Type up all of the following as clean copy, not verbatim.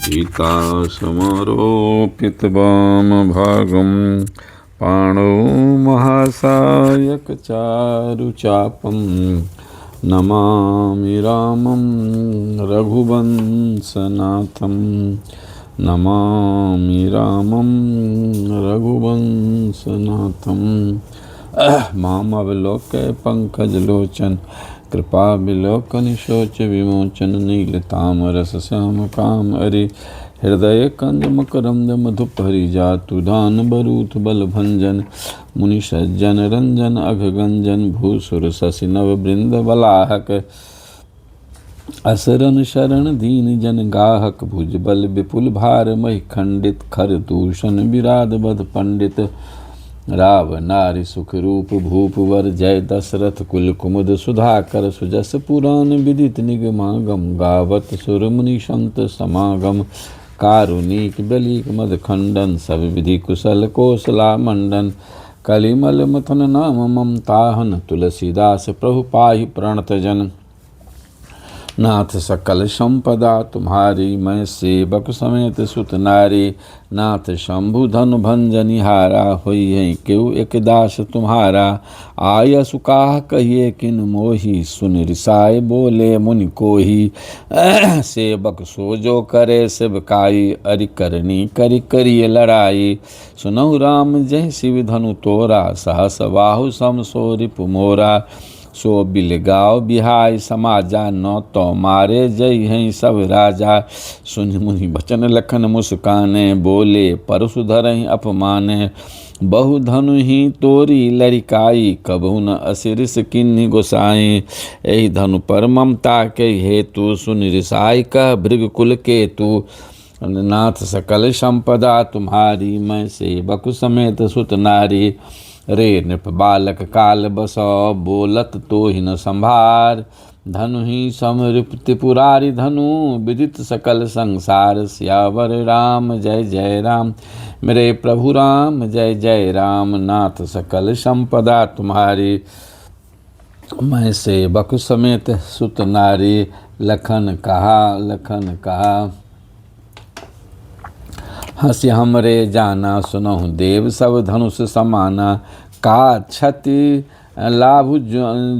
सीता समरोपितवामभागं पाणौ महासायकचारुचापं नमामि रामं रघुवंशनाथं नमामि रामं रघुवंशनाथं मामवलोक्य पंकजलोचन कृपाविलोकन शोच विमोचन नीलतामरस श्याम काम हरि हृदय कंद मकरंद मधुपहरि जातु दान बरूथ बलभंजन मुनि सज्जन रंजन अघगंजन भूसुर शशि नव बृंद बलाहक असरन शरण दीन जन गाहक भुजबल विपुल भार महि खंडित खर दूषण विराध बध पंडित राव नारी सुख रूप भूप वर जय दशरथ कुल कुमुद सुधाकर सुजस पुराण विदित निगमागम गावत सुर मुनि संत समागम कारुणिक बलिक मद खंडन सब विधि कुशल कोसला मंडन कलिमल मथन नाम ममताहन तुलसीदास प्रभु पाहि प्रणत जन नाथ सकल संपदा तुम्हारी मैं सेवक समेत सुत नारी नाथ शंभु धनु भंजनिहारा होई है क्यों एक दास तुम्हारा आय सुकाह कहिए किन मोही सुन रिसाए बोले मुनि कोही सेवक सोजो करे सेवकाई अरि करनी करि करिए लड़ाई सुनहु राम जय शिव धनु तोरा सहस बाहु सम सो रिपु मोरा सो बिलगाओ बिहाय समाजा न तो मारे जय हैं सब राजा सुन मुनि बचन लखन मुस्काने बोले परशु धरहि अपमाने बहु धनु ही तोरी लरिकाई कबहु न असिरिस किन्हि गोसाई एहि धनु पर ममता के हेतु सुन रिसाई कह भृग कुल केतु नाथ सकल संपदा तुम्हारी मैं सेवक समेत सुत नारी रे नृप बालक काल बसो बोलत तो ही न संभार धनु ही समृप त्रिपुरारी धनु विदित सकल संसार सियावर राम जय जय राम मेरे प्रभु राम जय जय राम नाथ सकल संपदा तुम्हारी मैं सेवक समेत सुत नारी लखन कहा हंसी हमरे जाना सुनहु देव सब धनुष समाना का क्षति लाभ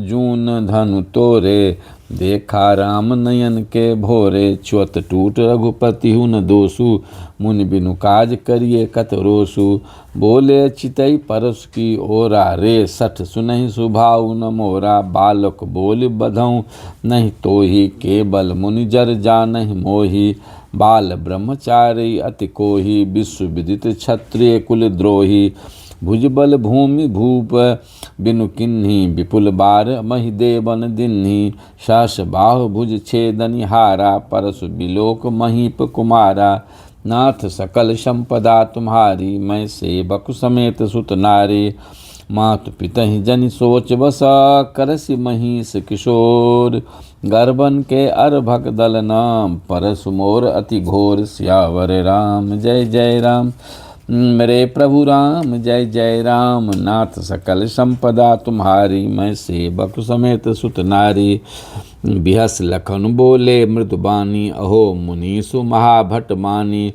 जून धनु तोरे देखा राम नयन के भोरे च्युत टूट रघुपति हूँ न दोषु मुनि बिनु काज करिए कत रोसु बोले चितई परस की ओरा रे सठ सुनहि सुभाऊ न मोरा बालक बोल बधऊँ नहीं तोहि केवल मुनि जर जानहि मोहि बाल ब्रह्मचारी अति कोहि विश्व विदित क्षत्रिय कुल द्रोही भुजबल भूमि भूप बिनु किन्ही विपुल बार महि देवन दिन्ही शास बाहु भुज छेदनिहारा परशु बिलोक महीप कुमारा नाथ सकल संपदा तुम्हारी मैं सेवक समेत सुत नारी मातु पितहि जनि सोच बस करसि महिष किशोर गर्भन के अर्भक दल नाम परशु मोर अति घोर सियावर राम जय जय राम मेरे प्रभु राम जय जय राम नाथ सकल संपदा तुम्हारी मैं सेवक समेत सुत नारी बिहस लखन बोले मृदुबानी अहो मुनीसु महाभट मानी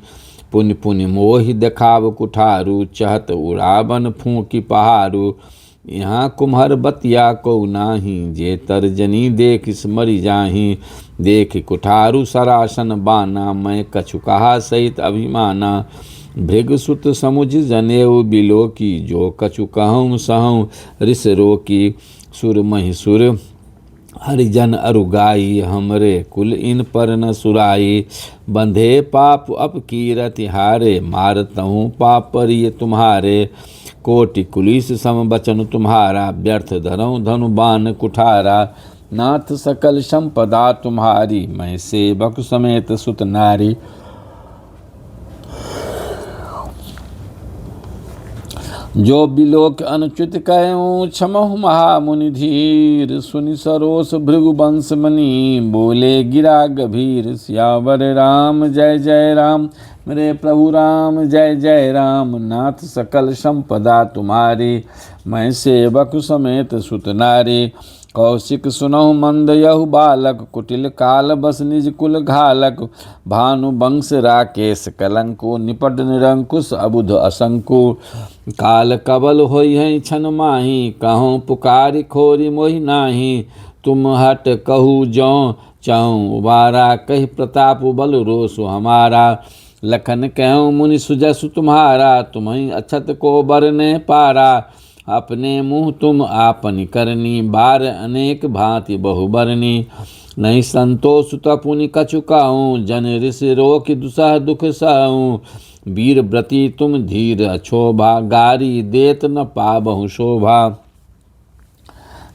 पुनि पुनि मोहि देखाव कुठारू चहत उड़ावन फूकी पहारू यहाँ कुम्हर बतिया को नाही जे तर्जनी देख स्मरि जाही देख कुठारू सरासन बाना मैं कछु कहा सहित अभिमाना भृगसुत समुझ जनेऊ बिलोकी जो कछु कहूँ सहूँ रिस रोकी सुर महिसुर हरिजन अरुगाई हमरे कुल इन पर न सुराई बंधे पाप अपकीरति हारे मारतहूँ पाप परिय तुम्हारे कोटि कुलिस सम बचन तुम्हारा व्यर्थ धरऊँ धनु बान कुठारा नाथ सकल संपदा तुम्हारी मैं सेवक समेत सुत नारी जो बिलोक अनुचित कहूँ क्षमहु महामुनि धीर सुनि सरोस भृगुवंश मणि बोले गिरा गभीर सियावर राम जय जय राम मेरे प्रभु राम जय जय राम नाथ सकल संपदा तुम्हारी मैं सेवक समेत सुत नारी कौशिक सुनहु मंद यहु बालक, कुटिल काल बस निज कुल घालक। भानु वंश राकेश कलंकु, निपट निरंकुश अबुध असंकु। काल कबल होई है छन माही, कहूँ पुकारी खोरी मोहि नाही। तुम हट कहू जौ चाहूँ उबारा, कही प्रताप बल रोसु हमारा। लखन कहूँ मुनि सुजसु तुम्हारा, तुम्हें अछत को बरने पारा। अपने मुँह तुम आपनी करनी, बार अनेक भांति बहुबरनी। नहीं संतोष तपुनि कछु कहूँ, जन ऋषि रोक दुसह दुख सहूँ। वीर व्रती तुम धीर अछोभा, गारी देत न पाबहु शोभा।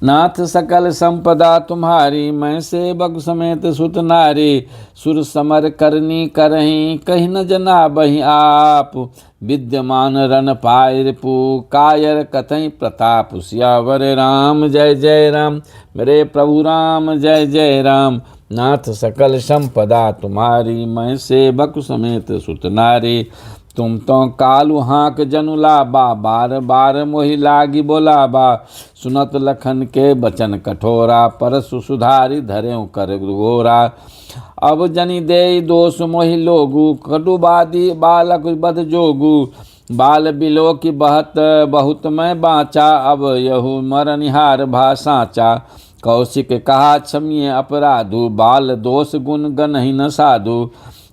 नाथ सकल संपदा तुम्हारी, मैं सेवक समेत सुत नारी। सुर समर करनी करहीं, कहीं न जना बही आप। विद्यमान रन पाय रिपु, कायर कथई प्रताप। सियावर राम जय जय राम, मेरे प्रभु राम जय जय राम। नाथ सकल संपदा तुम्हारी, मैं सेवक समेत सुत नारी। तुम तो कालु हाँक जनु लाबा, बार बार मोहि लागी बोलाबा। सुनत लखन के बचन कठोरा, परसु सुधारी धरेउ कर घोरा। अब जनि दे दोष मोहि लोगु, कटुबादी बालक बद जोगु। बाल बिलो की बहत बहुत मैं बाँचा, अब यहु मरनिहार भा साँचा। कौशिक कहा क्षमिय अपराधु, बाल दोष गुण गनहि न साधु।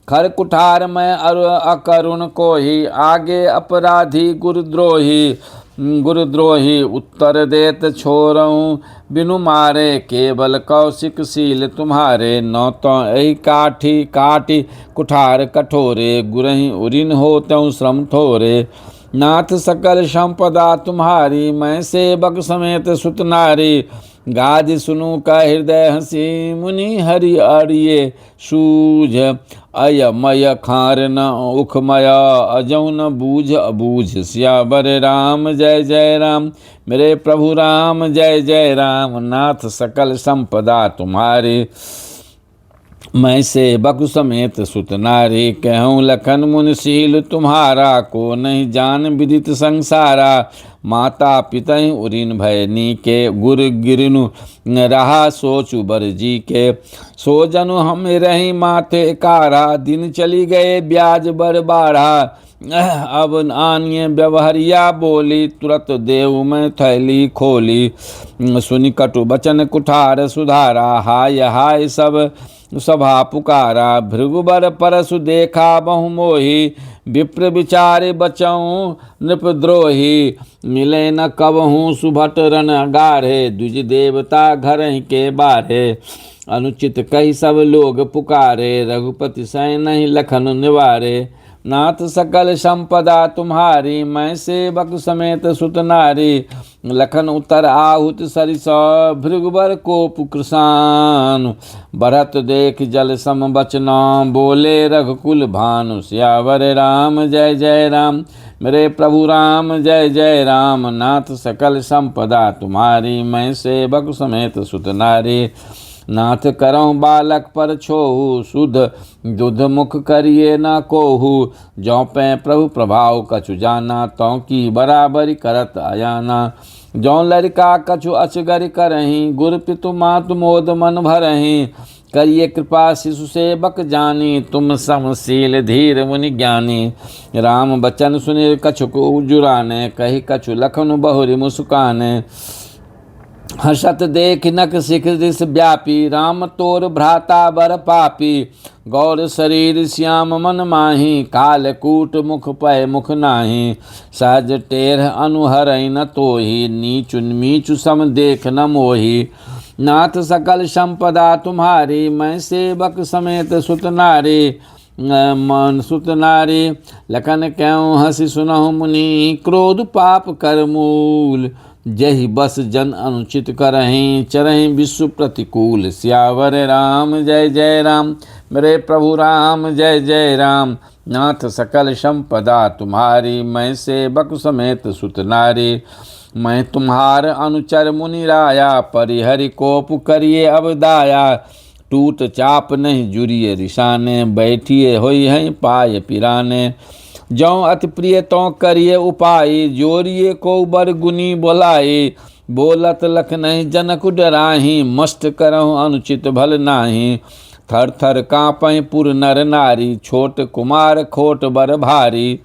खर कुठार में अकरुण को ही, आगे अपराधी गुरुद्रोही। गुरुद्रोही उत्तर देत छोरऊँ, बिनु मारे केवल कौशिक शील तुम्हारे। न तो यही काठी काटी कुठार कठोरे, गुरहि उरिन होतऊँ श्रम थोरे। नाथ सकल संपदा तुम्हारी, मैं सेवक समेत सुत नारी। गाज सुनु का हृदय हंसी, मुनि हरि अड़िए सूझ। अयमय खार न उखमय, अजौ न बूझ अबूझ। सियावर राम जय जय राम, मेरे प्रभु राम जय जय राम। नाथ सकल संपदा तुम्हारी, मैं सेवक समेत सुत नारी। कहूँ लखन मुनिशील तुम्हारा, को नहीं जान विदित संसारा। माता पिता उरिन भयनी के, गुर गिरनु रहा सोचु बर जी के। सो जनु हम रही माथे कारा, दिन चली गए ब्याज बर बाढ़ा। अब आनिए व्यवहरिया बोली, तुरत देव में थैली खोली। सुनि कटु बचन कुठार सुधारा, हाय हाय सब सभा पुकारा। भृगुबर परसु देखा बहु मोही, विप्र विचारे बचऊँ नृपद्रोही। मिले न कबहूँ सुभट रन गाढ़े, द्विज देवता घर के बारे। अनुचित कही सब लोग पुकारे, रघुपति सै नहीं लखन निवारे। नाथ सकल संपदा तुम्हारी, मैं सेवक समेत सुत नारी। लखन उत्तर आहुत सरिस, भृगुबर को पुकृसान। बढ़त देख जल सम बचना, बोले रघुकुल भानु। सियावर राम जय जय राम, मेरे प्रभु राम जय जय राम। नाथ सकल संपदा तुम्हारी, मैं सेवक समेत सुत नारी। नाथ करऊँ बालक पर छोहु, शुद्ध दुध मुख करिए न कोहु। जौ पै प्रभु प्रभाव कछु जाना, तौ की बराबरी करत अयाना। जौ लड़का कछु अचगर करहीं, गुर पितु मातु मोद मन भरहीं। करिए कृपा शिशु सेवक जानी, तुम समशील धीर मुनि ज्ञानी। राम बचन सुनि कछुक उजुराने, कही कछु लखन बहुरी मुस्काने। हर्षत देख नक शिख दिस व्यापी, राम तोर भ्राता बर पापी। गौर शरीर श्याम मन माही, कालकूट मुख पय मुख नाही। सहज टेढ़ अनुहर न तोही, नीचु नीचु सम देख न मोही। नाथ सकल संपदा तुम्हारी, मैं सेवक समेत सुत नारी। मन सुत नारी लखन क्यों हंसी सुनहु मुनि, क्रोध पाप कर मूल। जहि बस जन अनुचित करहीं, चरहीं विश्व प्रतिकूल। सियावर राम जय जय राम, मेरे प्रभु राम जय जय राम। नाथ सकल संपदा तुम्हारी, मैं सेवक समेत सुत नारी। मैं तुम्हार अनुचर मुनि राया, परिहरि कोप करिए अब दाया। टूट चाप नहीं जुरिए रिसाने, बैठिए होई हैं पाय पिराने। जौं अति प्रिय तों करिए उपाय, जोरिए को बर गुनी बोलाए। बोलत लख नहीं जनक डराही, मस्त करहु अनुचित भल नाही। थर थर काँपै पुर नर नारी, छोट कुमार खोट बर भारी।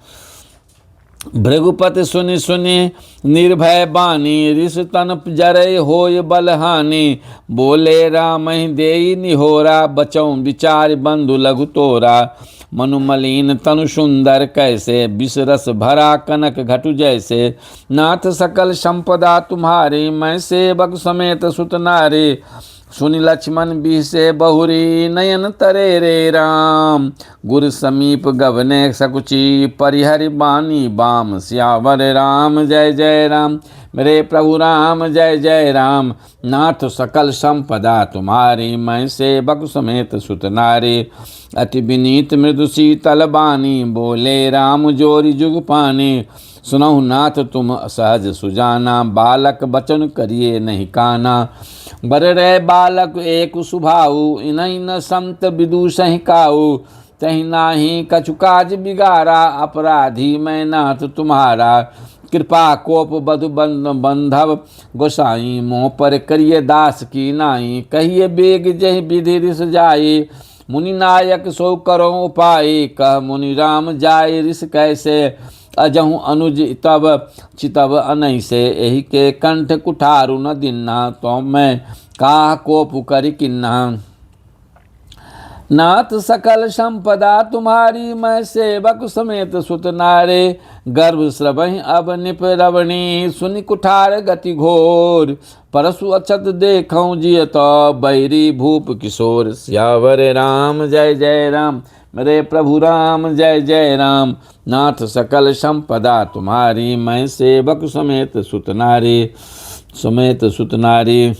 भृगुपति सुनि सुनि निर्भय बानी, ऋष तन जरय होय बलहानि। बोले राम देई निहोरा, बचौं विचार बंधु लघु तोरा। मनु मलिन तनु सुंदर कैसे, विष रस भरा कनक घटु जैसे। नाथ सकल संपदा तुम्हारी, मैं सेवक समेत सुत नारी। सुनि लक्ष्मण बिहसे बहुरी, नयन तरे रे राम। गुर समीप गवने सकुची, परिहरि बानी बाम। सियावर राम जय जय राम, मेरे प्रभु राम जय जय राम। नाथ सकल संपदा तुम्हारी, मैं सेवक समेत सुत नारी। अति विनीत मृदु शीतल बानी, बोले राम जोरी जुग पानी। सुनहु नाथ तुम सहज सुजाना, बालक बचन करिए नहीं काना। बर रे बालक एक सुभाऊ, इन्हीं न संत विदुषहि काऊ। तहि नाही कछु काज बिगारा, अपराधी मैं नाथ तुम्हारा। कृपा कोप बधु बंधव गोसाई, मोह पर करिए दास की नाई। कहिए बेग जहि विधि रिस जाई, मुनि नायक सो करो उपाय। कह मुनि राम जाय रिस कैसे, अजहु अनुज तब चितब अनैसे। एहि के कंठ कुठारु न दिन्ना, तो मैं काह कोप करि किन्ना। नाथ सकल संपदा तुम्हारी, मैं सेवक समेत सुत नारे। गर्भ स्रवहि अब निप रवणी, सुनि कुठार गति घोर। परसु अछत देखऊँ जियत, बैरी भूप किशोर। सियावर राम जय जय राम, मेरे प्रभु राम जय जय राम। नाथ सकल संपदा तुम्हारी, मैं सेवक समेत सुत नारी। समेत सुत नारी।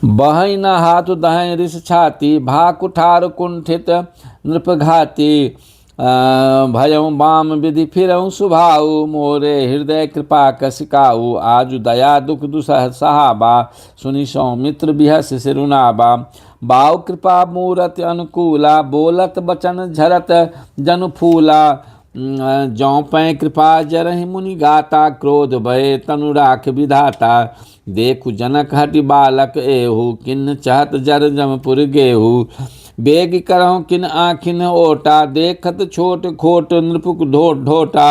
बहै न हाथ दहै रिस छाती, भा कुठार कुंठित नृपघाती। भयं बाम विधि फिरऊँ सुभाऊ, मोरे हृदय कृपा कसिकाऊ। आजु दया दुख दुसह सहाबा, सुनि सौमित्र बिहस सिरुनाबा। बाऊ कृपा मूरत अनुकूला, बोलत बचन झरत जन फूला। जौं पै कृपा जरहि मुनि गाता, क्रोध भय तनु राख विधाता। देखु जनक हटि बालक एहु, किन्न चहत जर जमपुर गेहू। बेग करहु किन आखिन ओटा, देखत छोट खोट नृपुक ढोटा।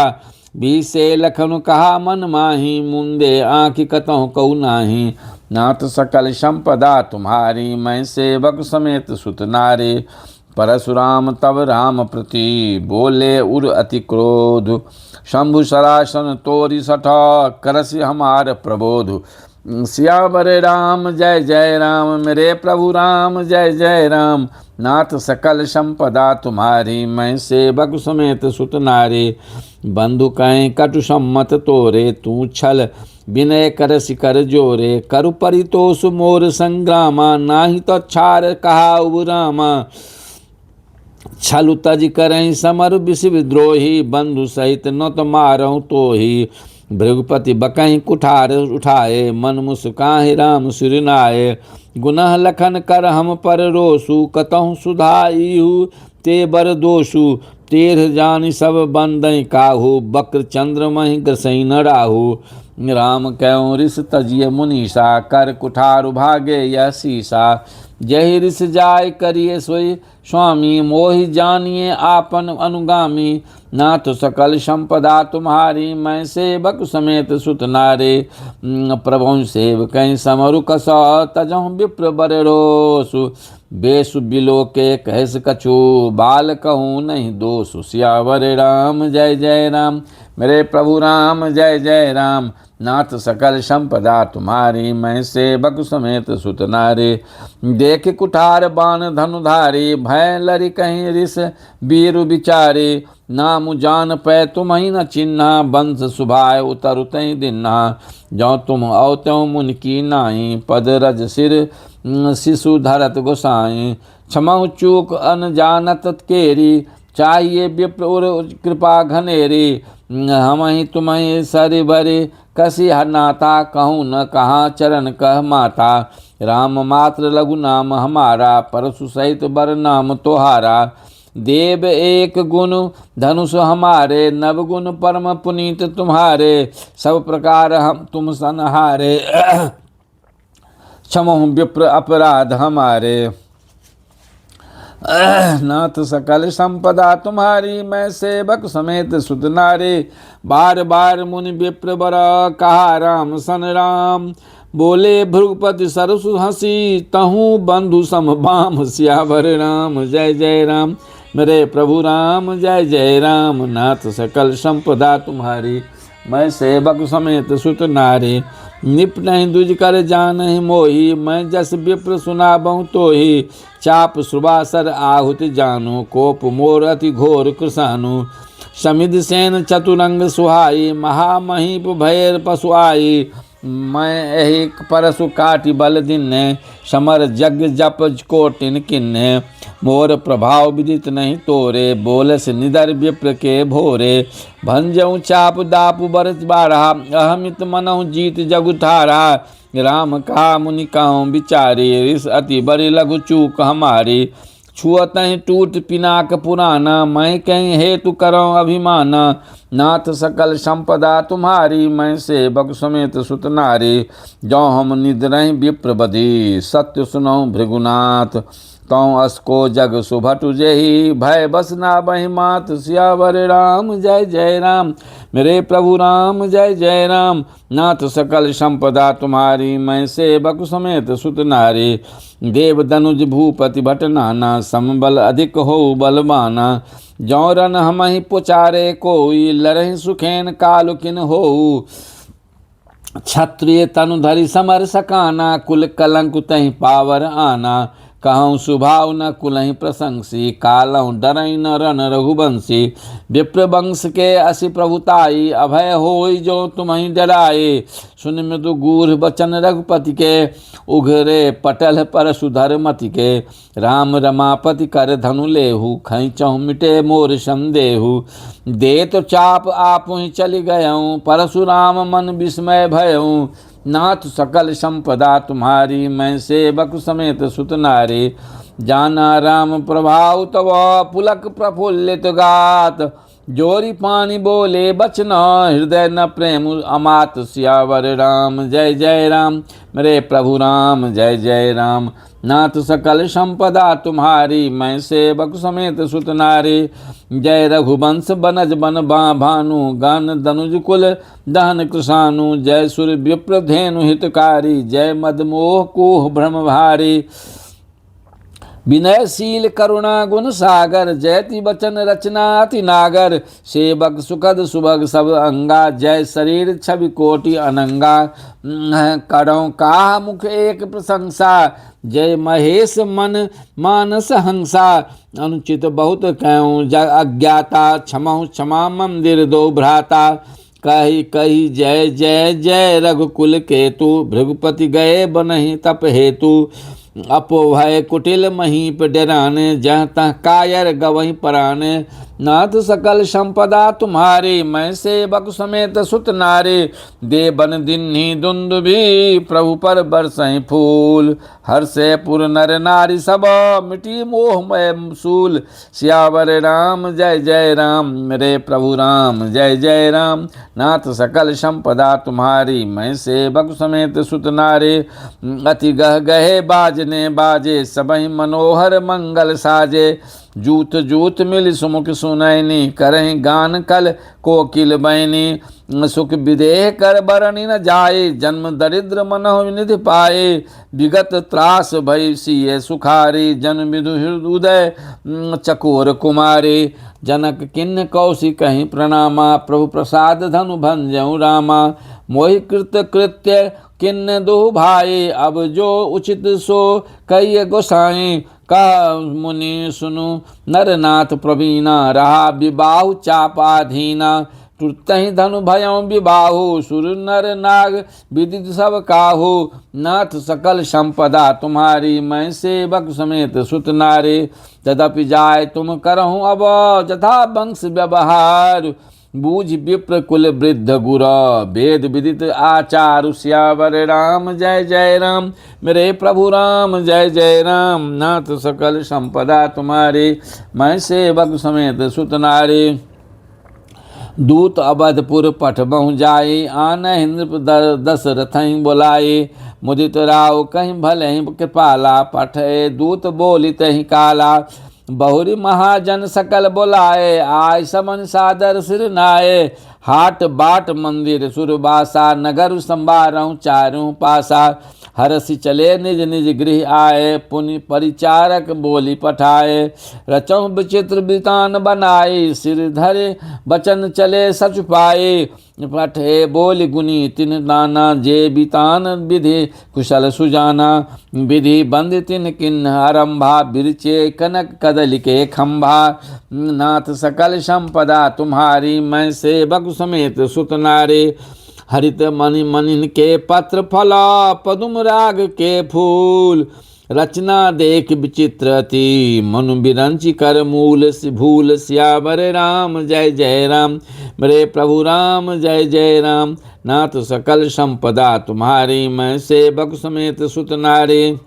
बीसे लखनु कहा मन माही, मुंदे आँखि कतहु कहु नाही। नाथ सकल संपदा तुम्हारी, मैं सेवक समेत सुत नारी। परशुराम तब राम प्रति, बोले उर अति क्रोध। शंभु सरासन तोरि सठ, करसि हमार प्रबोध। सियावर राम जय जय राम, मेरे प्रभु राम जय जय राम। नाथ सकल संपदा तुम्हारी, मैं सेवक समेत सुत नारी। बंधु कहें कटु सम्मत तोरे, तू छल विनय कर शिकर जोरे। करु परितोष मोर संग्रामा, नाही तो छार कहा उबुरामा। छलु तज करें समर विष विद्रोही, बंधु सहित न तो मारऊँ तो ही। भृगुपति बकहीं कुठार उठाए, मन मुस्काहि राम सिरनाए। गुनह लखन कर हम पर रोसु, कतहु सुधाइहु ते बर दोषु। तेरह जानि सब बंदई काहू, बक्र चंद्र महि ग्रसई न राहु। राम क्यों ऋष तजिय मुनीषा, कर कुठार भागे यह सीसा। जहि ऋष जाय करिए सोई स्वामी, मोहि जानिए आपन अनुगामी। नाथ सकल संपदा तुम्हारी, मैं सेवक समेत सुत नारे। प्रभु सेवकं समरु कस, तजहु विप्र बर रोसु। बेसु बिलो के कहस कछु, बाल कहूँ नहीं दोषु। सियावर राम जय जय राम, मेरे प्रभु राम जय जय राम। नाथ सकल संपदा तुम्हारी, मैं सेवक समेत सुत नारी। देख कुठार बाण धनुधारी, भय लरि कहीं ऋष वीरु विचारी। नाम जान पै तुम ही न चिन्हा, बंस सुभाय उतर तई दिन्हा। जौ तुम औ त्यों मुन की नाई, पद रज सिर शिशु धरत गोसाई। क्षमहु चूक अन जानत केरी, चाहिए विप्र उर कृपा घनेरी। हम ही तुम ही सरि भरी, कसी नाता कहूँ न कहाँ चरण कह माता। राम मात्र लघु नाम हमारा, परशु सहित बर नाम तोहारा। देव एक गुण धनुष हमारे, नव गुण परम पुनीत तुम्हारे। सब प्रकार हम तुम संहारे, क्षमहु विप्र अपराध हमारे। नाथ सकल संपदा तुम्हारी, मैं सेवक समेत सुत नारी। बार बार मुनि विप्र बर, कहा राम सन राम। बोले भृगुपति सरसु हंसी, तहु बंधु सम बाम। सियावर राम जय जय राम, मेरे प्रभु राम जय जय राम। नाथ सकल संपदा तुम्हारी, मैं सेवक समेत सुत नारी। निप नहीं दुज कर जानहि मोहि, मैं जस विप्र सुनाबहु तोहि। चाप सुबासर आहुति जानु, कोप मोर अति घोर कृसानु। समिध सेन चतुरंग सुहाई, महामहीप भैर पशु आई। मैं एहि परसु काटि बल दिन्ने, समर जग जप कोटिन किन्ने। मोर प्रभाव विदित नहीं तोरे, बोलस निदर विप्र के भोरे। भंजऊ चाप दापु बरस बारहा, अहमित मनहु जीत जगुठारा। राम कहा मुनि कहूँ विचारी, रिस अति बड़ी लघु चूक हमारी। छुअत टूट पिनाक पुराना, मैं कहीं हेतु करऊँ अभिमाना। नाथ सकल संपदा तुम्हारी, मैं सेवक समेत सुत नारी। जौ हम निद्रहि विप्र बधी, सत्य सुनऊ भृगुनाथ। तौ अस्को जग सुभटु जेहि, भय बस ना बहि मात। सियावर राम जय जय राम, मेरे प्रभु राम जय जय राम। नाथ सकल संपदा तुम्हारी, मैं सेवक समेत सुत नारी। देव दनुज भूपति भट नाना, समबल अधिक हो बलवाना। जौ रन हमहि पुचारे कोई, लरहि सुखेन कालु किन होऊ। क्षत्रिय तनु धरि समर सकाना, कुल कलंक तहि पावर आना। कहूँ सुभाव न कुलहि प्रशंसी, कालहु डरई न रन रघुवंशी। विप्र वंश के असि प्रभुताई, अभय होई जो तुम्हि डराए। सुन मृदु गूढ़ बचन रघुपति के, उघरे पटल पर सुधर मति के। राम रमापति कर धनु लेहु, खैचहु मिटे मोर संदेहु। दे तो चाप आपु ही चली गयऊँ, परशुराम मन विस्मय भयऊँ। नाथ सकल संपदा तुम्हारी, मैं सेवक समेत सुत नारी। जाना राम प्रभाव तव, पुलक प्रफुल्लित गात। जोरी पानी बोले बचन, हृदय न प्रेम अमात। सियावर राम जय जय राम, मेरे प्रभु राम जय जय राम। नाथ सकल संपदा तुम्हारी, मैं सेवक समेत सुत नारी। जय रघुवंश बनज बन भानु, गान दनुज कुल दहन कृषानु। जय सुर विप्र धेनु हितकारी, जय मदमोह कुह भ्रम भारी। विनयशील करुणा गुण सागर, जयति वचन रचना अति नागर। सेवक सुखद सुभग सब अंगा, जय शरीर छवि कोटि अनंगा। करऊँ काह मुख एक प्रशंसा, जय महेश मन मानस हंसा। अनुचित बहुत कहूँ जग अज्ञाता, क्षमहु क्षमा मंदिर दो भ्राता। कही कही जय जय जय रघुकुल केतु, भृगुपति गए बनहि तप हेतु। अपोभय कुटिल महीप डराने, जह तह कायर गवहीं पराने। नाथ सकल संपदा तुम्हारी, मैं सेवक समेत सुत नारी। दे बन दिन्हि दुंदुभि, प्रभु पर बरसहि फूल। हर्षे पुर नर नारी सब, मिटी मोहमय सूल। सियावर राम जय जय राम, मेरे प्रभु राम जय जय राम। नाथ सकल संपदा तुम्हारी, मैं सेवक समेत सुत नारी। अति गह गहे बाजने बाजे, सबहि मनोहर मंगल साजे। जूत जूत मिल सुमुख सुनैनी, करहीं गान कल कोकिल बैनी। सुख विदेह कर बरनि न जाए, जन्म दरिद्र मनहु निधि पाए। विगत त्रास भय सिय सुखारी, जन विदु हृदय चकोर कुमारी। जनक किन्न कौशि कहीं प्रणामा, प्रभु प्रसाद धनु भंजऊ रामा। मोहि कृत कृत्य किन्न दो भाई, अब जो उचित सो कहिए गोसाई। कह मुनि सुनु नरनाथ प्रवीणा, रहा विबाहु चापाधीना। टूटहि धनु भयं विबाहु, सुर नर नाग विदित सब काहू। नाथ सकल संपदा तुम्हारी, मैं सेवक समेत सुत नारी। तदपि जाय तुम करहूँ अब, जथा वंश व्यवहार। बूझ विप्र कुल वृद्ध गुर, वेद विदित आचार। श्यावर राम जय जय राम, मेरे प्रभु राम जय जय राम। नाथ सकल संपदा तुम्हारी, मैं सेवक समेत सुत नारी। दूत अवधपुर पठबहु जाई, आन इंद्र दशरथहि बोलाई। मुदित राव कहीं भले कृपाला, पठे दूत बोलित ही काला। बहुरी महाजन सकल बोलाए, आय समन सादर सिर नाये। हाट बाट मंदिर सुरबासा, नगर संभारहु चारों पासा। हरसि चले निज निज गृह आए, पुनि परिचारक बोली पठाए। रचौं विचित्र बितान बनाई, सिर धरे बचन चले सच पाए। पठे बोल गुनी तिन दाना, जे बितान विधि कुशल सुजाना। विधि बंद तिन किन्न आरंभा, बिरचे कनक कदली के खंभा। नाथ सकल संपदा तुम्हारी, मैं सेवक समेत सुत नारी। हरित मणि मनिन के पत्र फला, पदुम राग के फूल। रचना देख विचित्र अति, मनु बिरंची कर मूल। भूल श्यावर राम जय जय राम, मेरे प्रभु राम जय जय राम। नाथ सकल संपदा तुम्हारी, मैं सेवक समेत सुत नारी।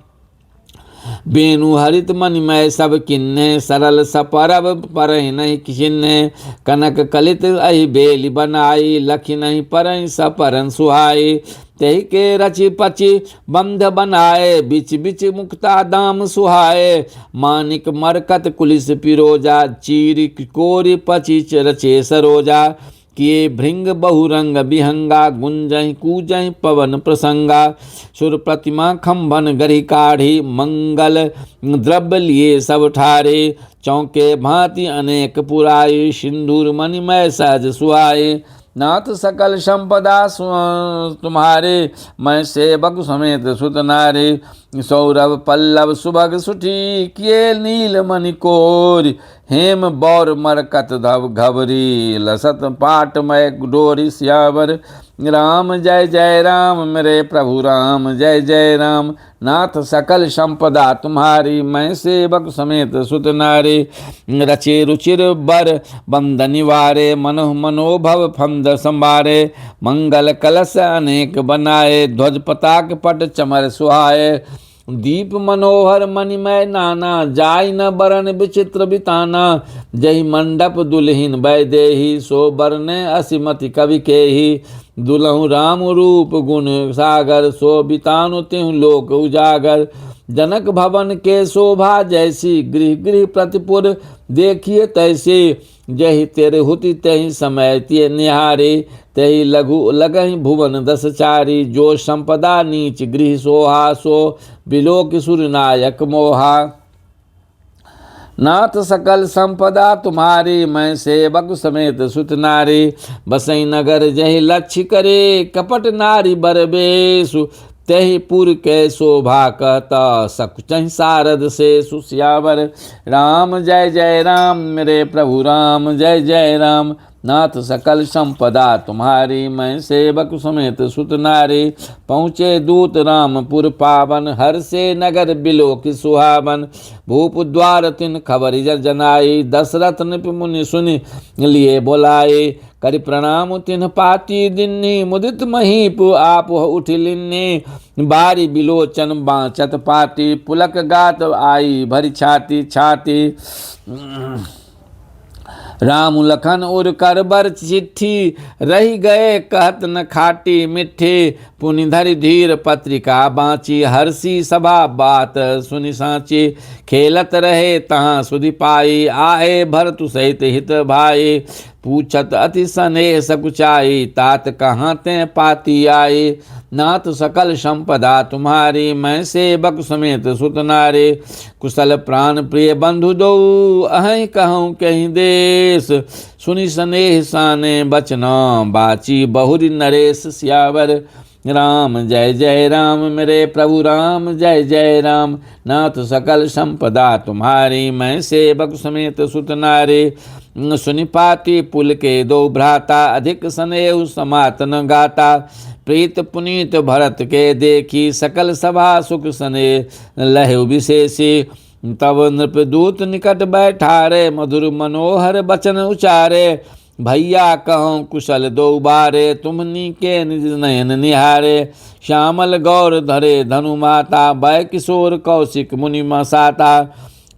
बेनु हरित मणिमय सब किन्ने, सरल सपरब परहि नहीं किन्ने। कनक कलित अहि बेली बनाई, लखी नहीं परहि सपरन सुहाई। तेहि के रचि पचि बंध बनाए, बिच बिच मुक्ता दाम सुहाए। मानिक मरकत कुलिस पिरोजा, चीर कोरि पचि रचे सरोजा। किए भृंग बहुरंग विहंगा, गुंजहि कूजहि पवन प्रसंगा। सुर प्रतिमा खंभन गढ़ि काढ़ी, मंगल द्रव्य लिए सब ठारे। चौके भांति अनेक पुराई, सिंदूर मणिमय सहज सुहाए। नाथ सकल संपदा तुम्हारे, मैं सेवक समेत सुत नारी। सौरभ पल्लव सुभग सुठी, किए नील मणि कोर। हेम बौर मरकत धव घबरी, लसत पाटमय डोरी। श्यावर राम जय जय राम, मेरे प्रभु राम जय जय राम। नाथ सकल संपदा तुम्हारी, मैं सेवक समेत सुत नारी। रचे रुचिर बर बंद निवारे, मनो मनोभव फंद संभारे। मंगल कलश अनेक बनाए, ध्वज पताक पट चमर सुहाए। दीप मनोहर मणिमय नाना, जाय न बरन विचित्र बिताना। जहि मंडप दुल्हिन वैदेही, सो बरने असिमति कवि केही। दुलहु राम रूप गुण सागर, सो बितानु तिहु लोक उजागर। जनक भवन के शोभा जैसी, गृह गृह प्रतिपुर देखिए तैसी। जहि तेरे हुति तहि समय तिय निहारे, तहि लघु लगहि भुवन दस चारी। जो संपदा नीच गृह सोहा, सो बिलोक सुर नायक मोहा। नाथ सकल संपदा तुम्हारी, मैं सेवक समेत सुत नारी। बसई नगर जहि लक्ष्य करे, कपट नारी बरबेसु। तहि पुर के शोभा कहता, सकुचहि सारद से। सुश्यावर राम जय जय राम, मेरे प्रभु राम जय जय राम। नाथ सकल संपदा तुम्हारी, मैं सेवक समेत सुत नारी। पहुँचे दूत रामपुर पावन, हर से नगर बिलोक सुहावन। भूप द्वार तिन खबर जनाई, दशरथ नृप मुनि सुनि लिए बोलाए। करि प्रणाम तिन्ह पाती दिन्नी, मुदित महीप आप उठिलिन्नी। बारी बिलोचन बाँचत पाती, पुलक गात आई भरी छाती छाती। राम लखन उर कर बर चिट्ठी, रही गए कहत न खाटी मिट्ठी। पुनि धरि धीर पत्रिका बाँची, हर्षी सभा बात सुनि साची। खेलत रहे तहाँ सुधि पाई, आए भरतु सहित हित भाई। पूछत अति स्नेह सकुचाई, तात कहाँ ते पाती आई। नाथ सकल संपदा तुम्हारी, मैं सेवक समेत सुत नारी। कुशल प्राण प्रिय बंधु दो, अहि कहूँ कहीं देश। सुनि स्नेह साने बचना, बाची बहुरी नरेश। श्यावर राम जय जय राम, मेरे प्रभु राम जय जय राम। नाथ सकल संपदा तुम्हारी, मैं सेवक समेत सुत नारी। सुनि पाती पुल के दो भ्राता, अधिक स्नेह समातन गाता। प्रीत पुनीत भरत के देखी, सकल सभा सुख सने लहु विशेषी। तब नृपदूत निकट बैठारे, मधुर मनोहर बचन उचारे। भैया कहूँ कुशल दो बारे, तुमनी के निज नयन निहारे। श्यामल गौर धरे धनु माता, बै किशोर कौशिक मुनि मसाता।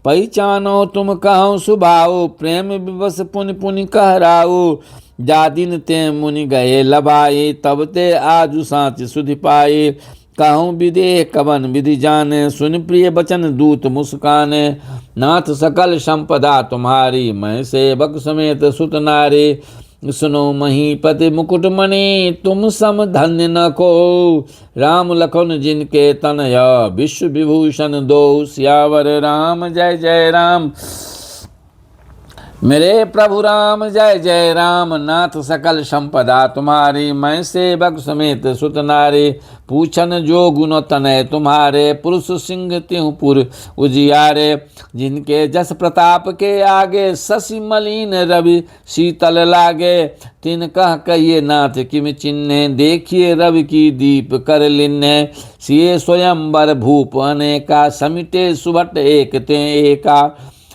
पहचानो तुम कहूँ सुभाऊ, प्रेम विवश पुनि पुनि कहराऊ। जा दिन ते मुनि गए लबाई, तब ते आजु साँच सुधि पाई। कहूँ विदेह कवन विधि जाने, सुन प्रिय बचन दूत मुस्काने। नाथ सकल संपदा तुम्हारी, मैं सेवक समेत सुत नारी। सुनो महीपति मुकुट मणि, तुम सम धन्य न को। राम लखन जिनके तनय, विश्व विभूषण दो। सियावर राम जय जय राम, मेरे प्रभु राम जय जय राम। नाथ सकल संपदा तुम्हारी, मैं सेवक समेत सुत नारी। पूछन जो गुण तनय तुम्हारे, पुरुष सिंह त्योपुर उजियारे। जिनके जस प्रताप के आगे, शशि मलिन रवि शीतल लागे। तिन कह कहिए नाथ किम चिन्ह, देखिए रवि की दीप कर लिन्ह। सिए स्वयंवर भूप अनेका, समिटे सुभट एक ते एका।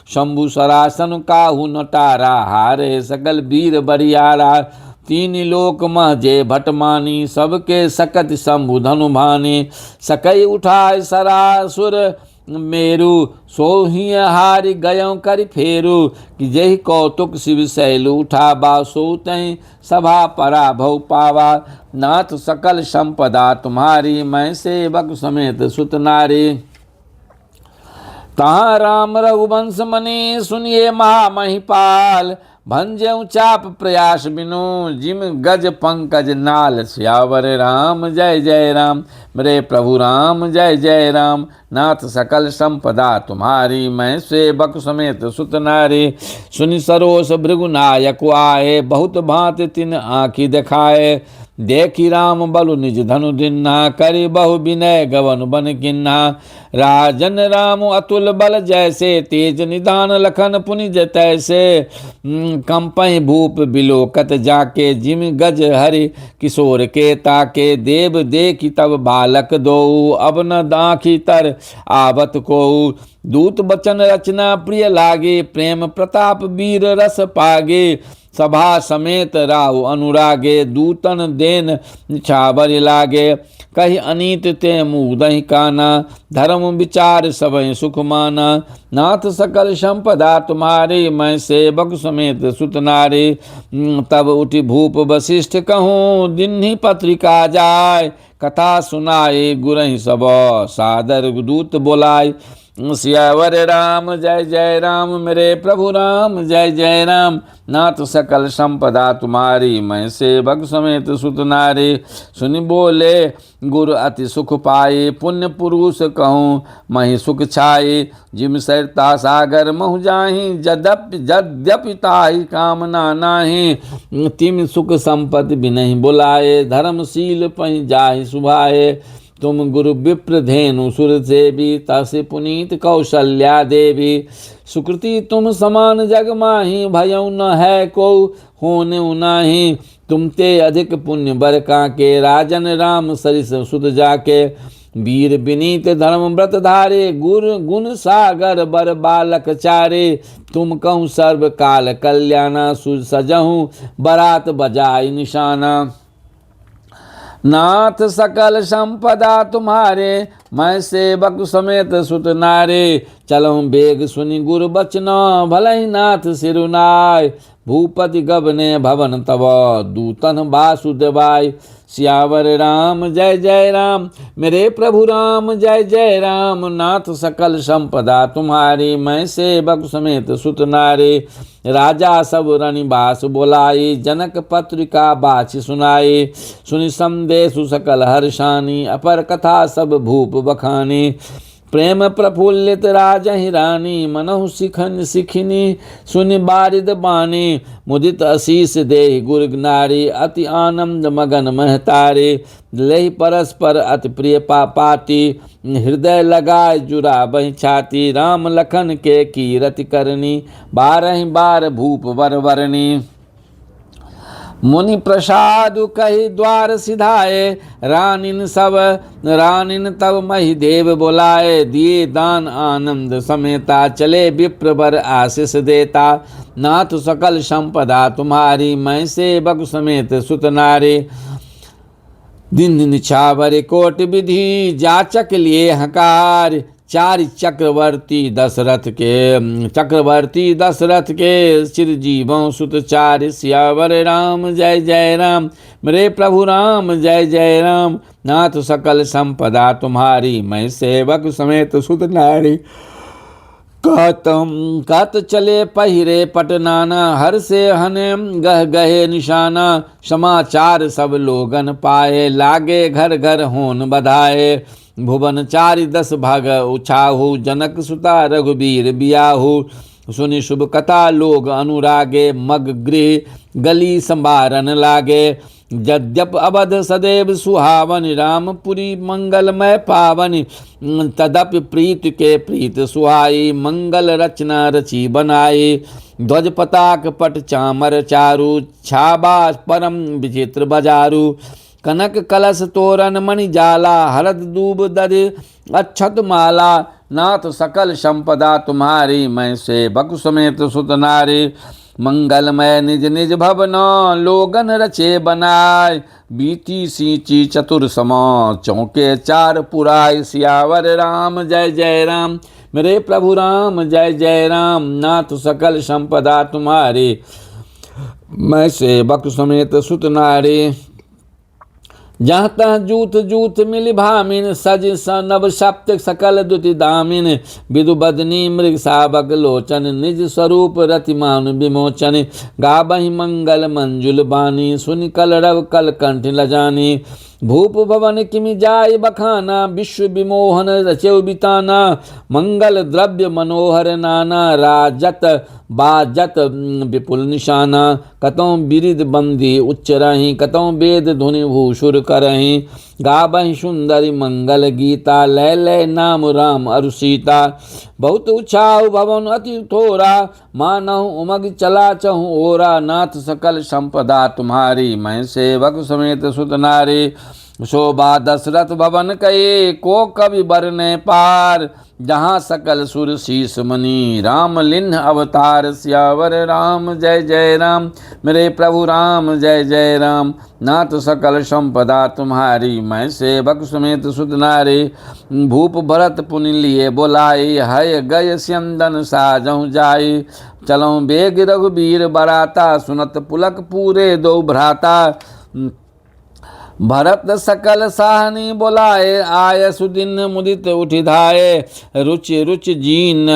शंभु सरासन काहू नटारा, हारे सकल वीर बरियारा। तीन लोक महजे भटमानी, सबके सकत शंभु धनु भानी। सकई उठाय सरासुर मेरु, सोहि हारि गयों करि फेरु। कि जहि कौतुक शिव शैल उठाबा, सो तहि सभा पराभव पावा। नाथ सकल संपदा तुम्हारी, मैं सेवक समेत सुत नारी। तहाँ राम रघुवंश मनि, सुनिए महामहिपाल। भंजऊ चाप प्रयास बिनु, जिम गज पंकज नाल। सियावर राम जय जय राम, मेरे प्रभु राम जय जय राम। नाथ सकल संपदा तुम्हारी, मैं सेवक समेत सुत नारी। सुनि सरोस भृगुनायक आए, बहुत भांति तिन आँखि दिखाए। देखी राम बलु निज धनु दिन्हा, करि बहु विनय गवन बन किन्हा। राजन राम अतुल बल जैसे, तेज निधान लखन पुनि तैसे। कंपहि भूप बिलोकत जाके, जिम गज हरि किशोर के ताके। देव देखी तब बालक दो, अब न दाखी तर आवत को। दूत बचन रचना प्रिय लागे, प्रेम प्रताप वीर रस पागे। सभा समेत राहु अनुरागे, दूतन देन छावर लागे। कही अनीत ते मुदहि काना, धर्म विचार सबहि सुख माना। नाथ सकल संपदा तुम्हारी, मैं सेवक समेत सुत नारी। तब उठि भूप वशिष्ठ कहूँ, दिन्हि पत्रिका जाय। कथा सुनाए गुरहि सब, सादर दूत बोलाय। सियावर राम जय जय राम, मेरे प्रभु राम जय जय राम। नाथ सकल संपदा तुम्हारी, मैं सेवक समेत सुत नारी। सुनि बोले गुरु अति सुख पाए, पुण्य पुरुष कहूँ मही सुख छाए। जिम सरता सागर महु जाहि, यद्यपि ताहि कामना नाहि। तिम सुख संपत्ति बिनहि बुलाए, धर्मशील पहि जाहि सुभाए। तुम गुरु विप्र धेनु सुर सेवी, तसे पुनीत कौशल्या देवी। सुकृति तुम समान जग माही, भयउ न है को होने नाही। तुम ते अधिक पुण्य बर काके, राजन राम सरिस सुत जाके। वीर विनीत धर्म व्रत धारे, गुण सागर बर बालक चारे। तुम कहूँ सर्व काल कल्याणा, सजहूँ बरात बजाई निशाना। नाथ सकल संपदा तुम्हारे, मैं सेवक समेत सुत नारे। चलऊँ बेग सुनि गुरु बचना, भलहि नाथ सिरुनाय। भूपति गबने भवन तब, दूतन वासुदेवाय। सियावर राम जय जय राम, मेरे प्रभु राम जय जय राम। नाथ सकल संपदा तुम्हारी, मैं सेवक समेत सुत नारी। राजा सब रनिबास बोलाई, जनक पत्रिका बाछि सुनाई। सुनि संदेशु सकल हर्षानी, अपर कथा सब भूप बखानी। प्रेम प्रफुल्लित राजहि रानी, मनहु सिखनी सुनि बारिद बानी। मुदित आशीष देहि गुर नारी, अति आनंद मगन महतारी। लेहि परस्पर अति प्रिय पाती, हृदय लगाए जुरा बहि छाती। राम लखन के कीरति करनी, बारहि बार भूप वर वरनी। मुनि प्रसाद कहि द्वार सिधाए, रानिन तब मही देव बोलाए। दिए दान आनंद समेता, चले विप्र बर आशीष देता। नाथ सकल संपदा तुम्हारी, मैं सेवक समेत सुत नारी। दिन निछावर कोट विधि, जाचक लिए हकार। चक्रवर्ती दशरथ के चिरजीवों सुत चारि। सियावर राम जय जय राम, मेरे प्रभु राम जय जय राम। नाथ सकल संपदा तुम्हारी, मैं सेवक समेत सुत नारी। कहत चले पहिरे पटनाना, हर से हने गह गहे निशाना। समाचार सब लोगन पाए, लागे घर घर होन बधाए। भुवन चारि 10 भाग उछाहु, जनक सुता रघुबीर बियाहु। सुनि शुभ कथा लोग अनुरागे, मग गृह गली संबारन लागे। यद्यप अवध सदैव सुहावन, रामपुरी मंगलमय पावन। तदपि प्रीत के प्रीत सुहाई, मंगल रचना रची बनाई। ध्वज पताक पट चामर चारु, छाबा परम विचित्र बजारू। कनक कलश तोरण मणि जाला, हरद दूब दधि अक्षत माला। नाथ सकल संपदा तुम्हारी, मैं सेवक समेत सुत नारी। मंगलमय निज निज भवन, लोगन रचे बनाय। बीती सींची चतुर समा, चौके 4 पुराय। सियावर राम जय जय राम, मेरे प्रभु राम जय जय राम। नाथ सकल संपदा तुम्हारी, मैं सेवक समेत सुत नारी। जहाँ तह जूथ जूथ मिल भामिन, सज नव सप्त सकल दुति दामिन। विदु बदनी मृग साबक लोचन, निज स्वरूप रतिमान विमोचन। गाबहि मंगल मंजुल बानी, सुनि कलरव कल कंठ लजानी। भूप भवन किमि जाय बखाना, विश्व विमोहन रचेउ बिताना। मंगल द्रव्य मनोहर नाना, राजत बाजत विपुल निशाना। कतौं बिरिद बंदी उच्च रही, कतौं वेद धुनि भूषुर करहीं। गाबहि सुंदरी मंगल गीता, लय लय नाम राम अरु सीता। बहुत उछाहु भवन अति थोरा, मानहु उमग चला चहु ओरा। नाथ सकल संपदा तुम्हारी, मैं सेवक समेत सुत नारी। शोभा दशरथ भवन कहे, को कवि बरने पार। जहाँ सकल सुर शीस मणि, राम लिन्ह अवतार। सियावर राम जय जय राम, मेरे प्रभु राम जय जय राम। नाथ सकल संपदा तुम्हारी, मैं सेवक समेत सुत नारी। भूप भरत पुनि लिए बोलाई, हय गय स्यंदन साजहु जाई। चलऊँ बेग रघुबीर बराता, सुनत पुलक पूरे दो भ्राता। भरत सकल साहनी बोलाए, आय सुदिन मुदित उठि धाये। रुचि रुचि जीन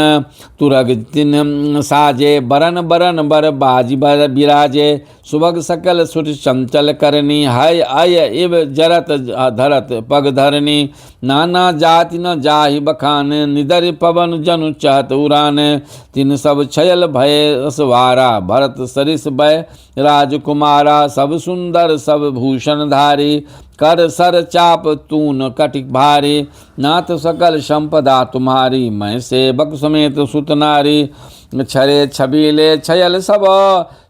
तुरग तिन साजे, बरन बरन बर बाजी बर बिराजे। सुभग सकल सुर चंचल करनी, हय अय इव जरत धरत पग धरनी। नाना जाति न जाहि बखान, निदर पवन जनु चहत उरान। तिन सब छयल भय असवारा, भरत सरिस भय राजकुमारा। सब सुंदर सब भूषण धारी, कर सर चाप तून कटिक भारी। नाथ सकल संपदा तुम्हारी, मैं सेवक समेत सुत नारी। छरे छबीले छयल सब,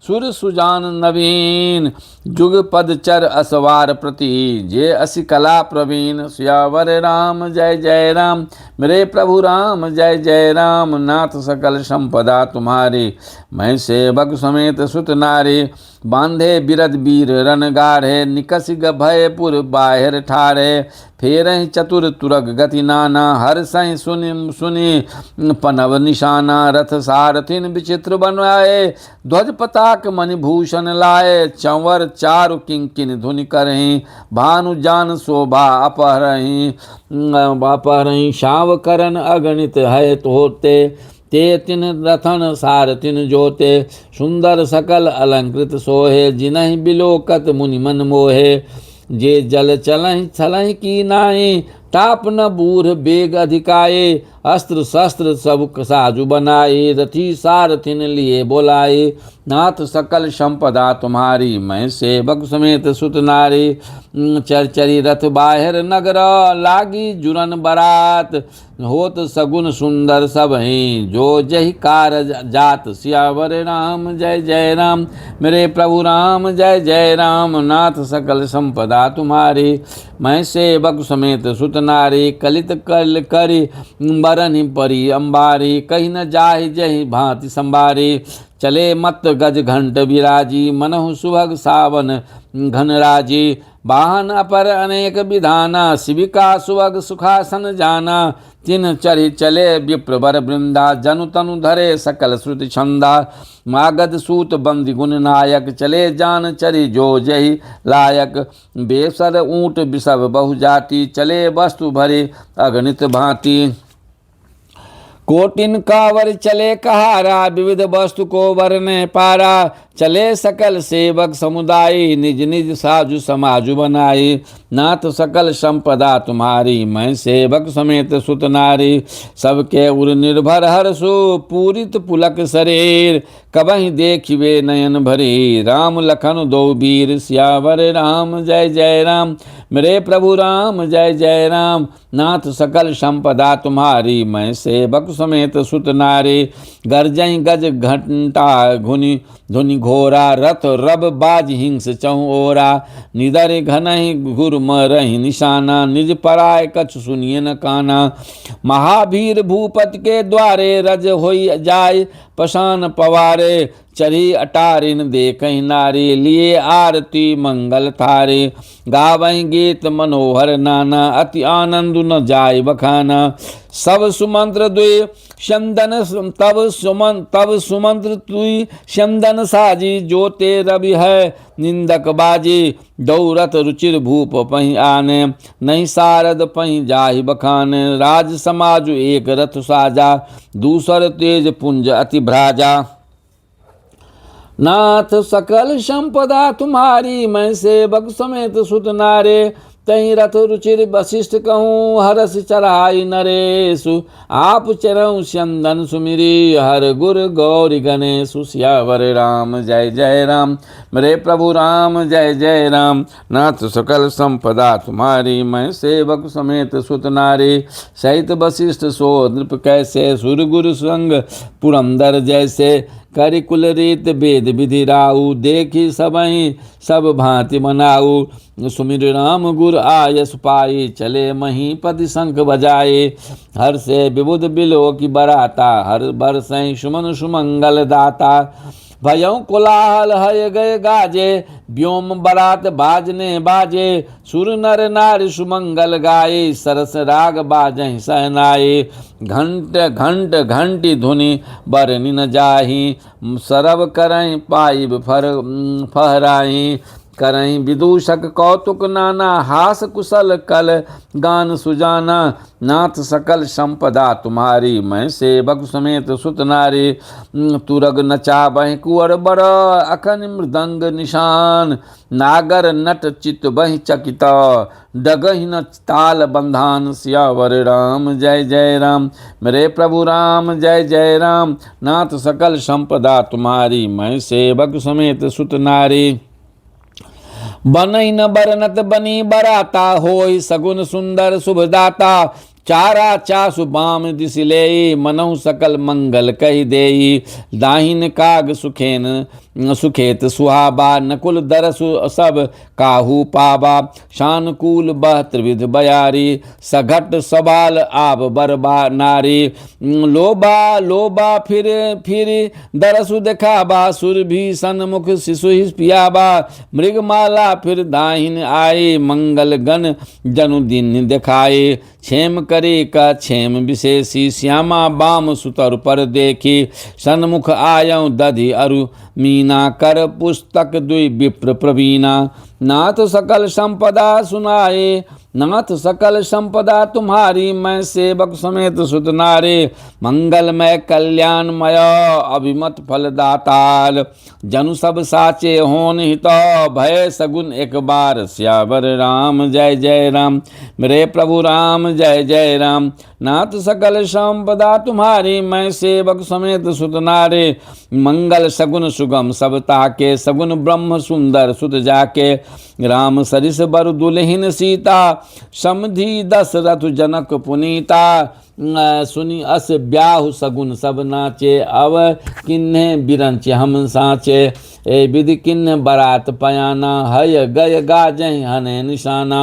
सुर सुजान नवीन। जुग पद चर असवार प्रति, जे असि कला प्रवीण। सियावर राम जय जय राम, मेरे प्रभु राम जय जय राम। नाथ सकल संपदा तुम्हारी, मैं सेवक समेत सुत नारी। बांधे बिरद वीर रन गाढ़े, निकसि भय पुर बाहिर ठारे। फेरहि चतुर तुरग गति नाना, हर सहि सुनि सुनि पनव निशाना। रथ सारथिन विचित्र बनाए, ध्वज पताक मणिभूषण लाए। चंवर चारु किंकिन धुनि करहीं, भानु जान शोभा अपहरहीं। शाव करन अगणित है होते, ते तिन रथन सारथिन जोते। सुंदर सकल अलंकृत सोहे, जिनहि बिलोकत मुनि मन मोहे। जे जल चलहि छलहि की नाई, ताप न बूढ़ बेग अधिकाए, अस्त्र शस्त्र सब साजु बनाए, रथी सारथिन लिए बोलाए, नाथ सकल संपदा तुम्हारी, मैं सेवक समेत सुत नारी। चरचरी रथ बाहिर नगर, लागी जुरन बरात, होत सगुन सुंदर सब हैं, जो जही कार जात। सियावर राम जय जय राम, मेरे प्रभु राम जय जय राम, नाथ सकल संपदा तुम्हारी, मैं सेवक समेत सुत नारी। कलित कल करी बरन परी अंबारी, कही न जाहि जहि भांति संबारी, चले मत गज घंट विराजी, मनहु सुभग सावन घनराजी, वाहन अपर अनेक विधाना, शिविका सुभग सुखासन जाना, तिन चरि चले विप्र वर वृंदा, जनु तनु धरे सकल श्रुति छंदा, मागध सूत बंदी गुण नायक, चले जान चरि जो जहि लायक, बेसर ऊंट बिसव बहु जाति, चले वस्तु भरे अगणित भांति, कोटिन कावर चले कहारा, विविध वस्तु को वरने पारा, चले सकल सेवक समुदाय, निज निज साजु समाजु बनाई, नाथ सकल संपदा तुम्हारी, मैं सेवक समेत सुत नारी, सबके उर निर्भर हर्षु, पूरित पुलक शरीर, कबहि देखिवे नयन भरी, राम लखन दो वीर, सियावर राम जय जय राम, मेरे प्रभु राम जय जय राम, नाथ सकल संपदा तुम्हारी, मैं सेवक समेत सुत नारी, गर्जई गज घंटा घुनि धुनि घोरा, रथ रब बाज हिंस चहु ओरा, निदर घनहि घुर मरहि निशाना, निज पराय कछ सुनिए न काना, महावीर भूपति के द्वारे, रज होई जाय पशान पवारे, चढ़ी अटारिन देखहि नारी, लिए आरती मंगल थारे, गावहि गीत मनोहर नाना, अति आनंद न जाय बखाना, सब सुमंत्र दुई चंदन तब सुमंत्र तुई चंदन साजी, जोते रवि है निंदक बाजी, दौरत रुचिर भूप पहि आने, नहीं सारद पहि जाहि बखाने, राज समाजु एक रथ साजा, दूसर तेज पुंज अति भ्राजा, नाथ सकल संपदा तुम्हारी, मैं सेवक समेत सुत नारे, तही रथ रुचिर वशिष्ठ कहूँ, हरस चढ़ाई नरेशु, आप चरऊ चंदन सुमिरी, हर गुर गौरी गणेशु, सियावर राम जय जय राम, मेरे प्रभु राम जय जय राम, नाथ सकल संपदा तुम्हारी, मैं सेवक समेत सुत नारी, सहित वशिष्ठ सो नृप कैसे, सुर गुरु संग पुरंदर जैसे, करिकुल रीत वेद विधि राऊ, देखी सबहि सब भांति मनाऊ, सुमिर राम गुर आयस पाई, चले महीपति शंख बजाए, हर से विबुध बिलो की बराता, हर बरसै सुमन सुमंगल दाता, भयउ कोलाहल हय गए गाजे, व्योम बरात बाजने बाजे, सुर नर नारी सुमंगल गाये, सरस राग बाजहि सहनाये, घंट घंट घंटी धुनि बरनि न जाहि, सरब करहि पाइब फहराहि, करहि विदूषक कौतुक नाना, हास कुशल कल गान सुजाना, नाथ सकल संपदा तुम्हारी, मैं सेवक समेत सुत नारी, तुरग नचाबहि कुंवर बर, अखन मृदंग निशान, नागर नट चित बहि चकित, डगहि न ताल बंधान, सियावर राम जय जय राम, मेरे प्रभु राम जय जय राम, नाथ सकल संपदा तुम्हारी, मैं सेवक समेत सुत नारी, बनई न बरनत बनी बराता, होई सगुन सुंदर शुभदाता, चारा चासु बाम दिसिले, मनहु सकल मंगल कहि देई, दाहिन काग सुखेन सुखेत सुहाबा, नकुल दरसु सब काहू पाबा, शानकूल बह त्रिविध बयारी, सघट सबाल आब बरबा नारी, लोबा लोबा फिर दरसु देखाबा, सुर भी सन्मुख शिशु पियाबा, मृगमाला फिर दाहिन आए, मंगल गण जनु दिन देखाए, क्षेम करे का क्षेम विशेषी, श्यामा बाम सुतर पर देखी, सन्मुख आयऊ दधि अरु मीना, कर पुस्तक दुई विप्र प्रवीणा, नाथ सकल संपदा सुनाए, नाथ सकल संपदा तुम्हारी, मैं सेवक समेत सुत नारे। मंगलमय कल्याणमय अभिमत फलदातार, जनु सब साचे होन हित, भय सगुन एक बार। सियावर राम जय जय राम, मेरे प्रभु राम जय जय राम। नाथ सकल संपदा तुम्हारी, मैं सेवक समेत सुत नारे। मंगल सगुन सुगम सब ताके, सगुन ब्रह्म सुंदर सुत जाके। राम सरिस बर दुलहिन सीता, समधि दशरथ जनक पुनीता। सुनी अस ब्याहु सगुन सब नाचे, अब किन्ने बिरंच हम साचे। ए विधि किन्न बरात पयाना, हय गय गाजहि हने निशाना।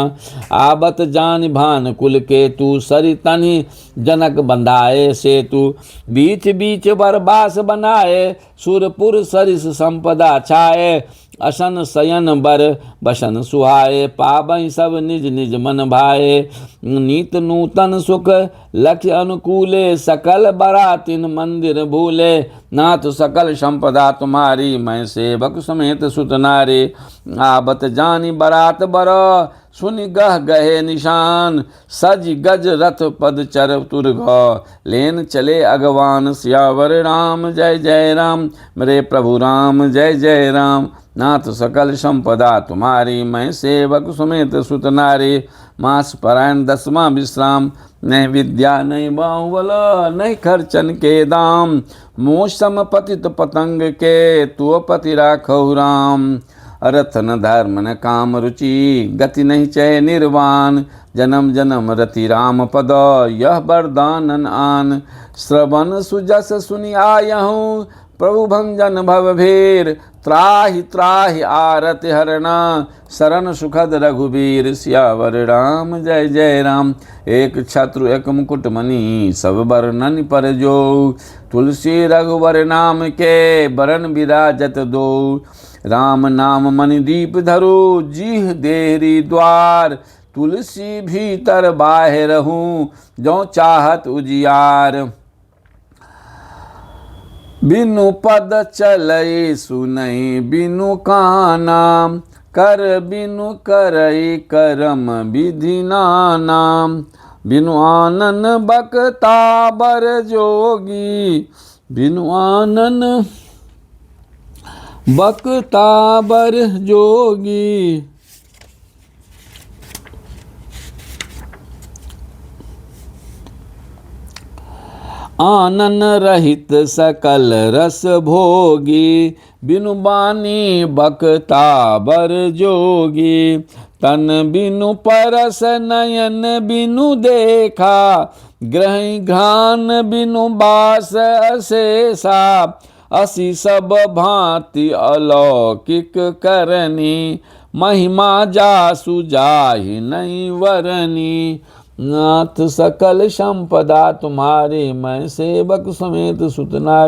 आबत जान भान कुल के तू, सरि तनि जनक बंधाए सेतु। बीच बीच बरबास बनाए, सुरपुर सरिस संपदा छाए। असन शयन बर बसन सुहाए, पाबहि सब निज निज मन भाए। नीत नूतन सुख लक्ष्य अनुकूले, सकल बरातिन मंदिर भूले। नाथ सकल संपदा तुम्हारी, मैं सेवक समेत सुत नारे। आबत जानी बरात बर, सुनि गह गहे निशान। सज गज रथ पद चर तुरग, लेन चले अगवान। सियावर राम जय जय राम, मेरे प्रभु राम जय जय राम। नाथ सकल संपदा तुम्हारी, मैं सेवक समेत सुत नारे। मास परायण दसवां विश्राम, नहीं विद्या नहीं बाहुबल, नहीं खर्चन के दाम। मौसम पतित पतंग के, तू पति राखौ राम। अर्थ न धर्म न काम रुचि, गति नहीं चय निर्वाण। जन्म जन्म रति राम पद, यह वरदानन आन। श्रवण सुजस सुनि आयहूँ, प्रभु भंजन भव भेर। त्राहि त्राहि आरति हरणा, शरण सुखद रघुबीर। सियावर राम जय जय राम, एक छत्रु एक मुकुट मणि, सब बरनन पर जो। तुलसी रघुवर नाम के, बरन विराजत दो। राम नाम मणि दीप धरो, जीह देहरी द्वार। तुलसी भीतर बाहिर हूँ, जो चाहत उजियार। बिनु पद चलई सुनई बिनु काना, कर बिनु करई करम विधि नाना। बिनु आनन बकता बर जोगी, बिनु आनन बकता बर जोगी। आनन रहित सकल रस भोगी, बिनु बानी बकता बर जोगी। तन बिनु परस नयन बिनु देखा, ग्रहि घ्राण बिनु बास अशेषा। असी सब भांति अलौकिक करनी, महिमा जासु जाहि नहीं वरनी। नाथ सकल संपदा तुम्हारी, मैं सेवक समेत सुत नारे।